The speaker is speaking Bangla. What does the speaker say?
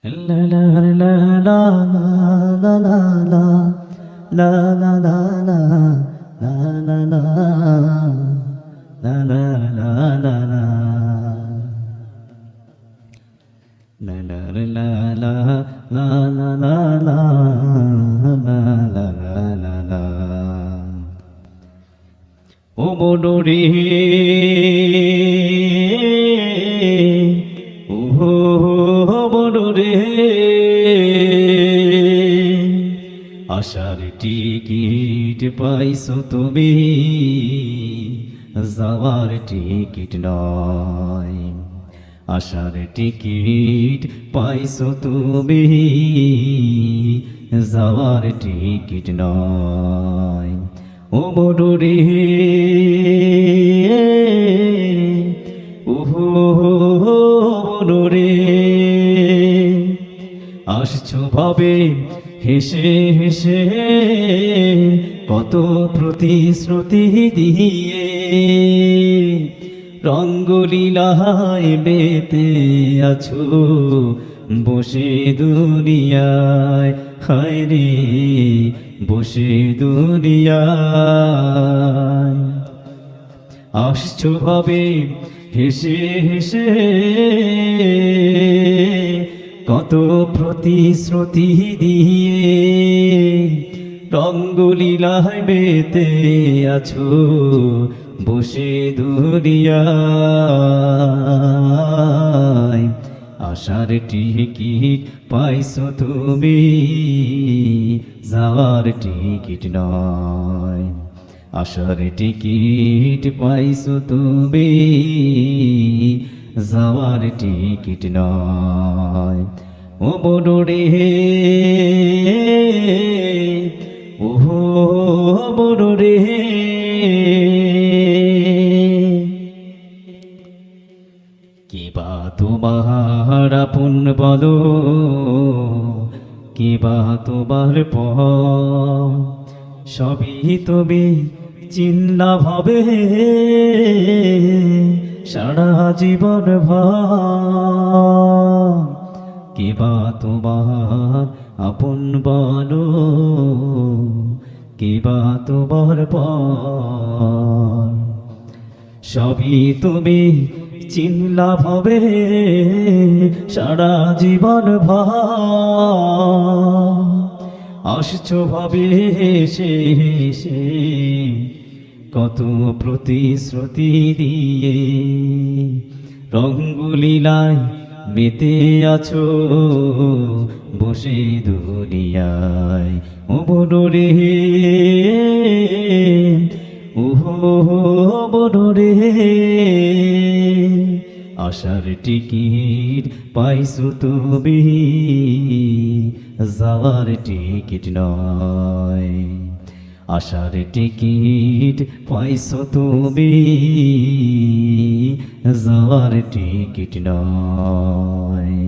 লা লা লা লা লা লা লা লা লা লা লা লা লা লা লা লা লা লা লা La la la la la la la la la la la la ও বনরে ও বনরে আশার টিকিট পাইছো তুমি যাওয়ার টিকিট নয় আশার টিকিট পাইছো তুমি যাওয়ার টিকিট নয় ও বনরে ও বনরে আসছো ভাবে হেসে হেসে কত প্রতিশ্রুতি দিয়ে রঙ্গলীলায় বেতে আছো বসে দুনিয়ায় হায় রে বসে দুনিয়ায় আসছো ভাবে হেসে হেসে কত প্রতিশ্রুতি দিয়ে রঙ্গলীলায় বেতে আছো বসে দুনিয়ায় আশার টিকিট পাইছো তুমি যাওয়ার টিকিট নয় আশার টিকিট পাইছো তুমি যাওয়ার টিকিট নয় ও বনরে ও বনরে কিবা তোমার আপন বলো কিবা তোমার পর সবই তুমি চিন্তা ভাবে সারা জীবন ভর কিবা তোমার আপন বলো কিবা তোমার পর সবই তুমি চিন্তা ভাবে সারা জীবন ভর আসছো ভাবে সে কত প্রতিশ্রুতি দিয়ে রঙ্গলীলায় মেতে আছো বসে দুনিয়ায় ও বনরে ও বনরে আশার টিকিট পাইছো তুমি যাওয়ার টিকিট নয় আশার টিকিট পাইছো তুমি যাওয়ার টিকিট নয়।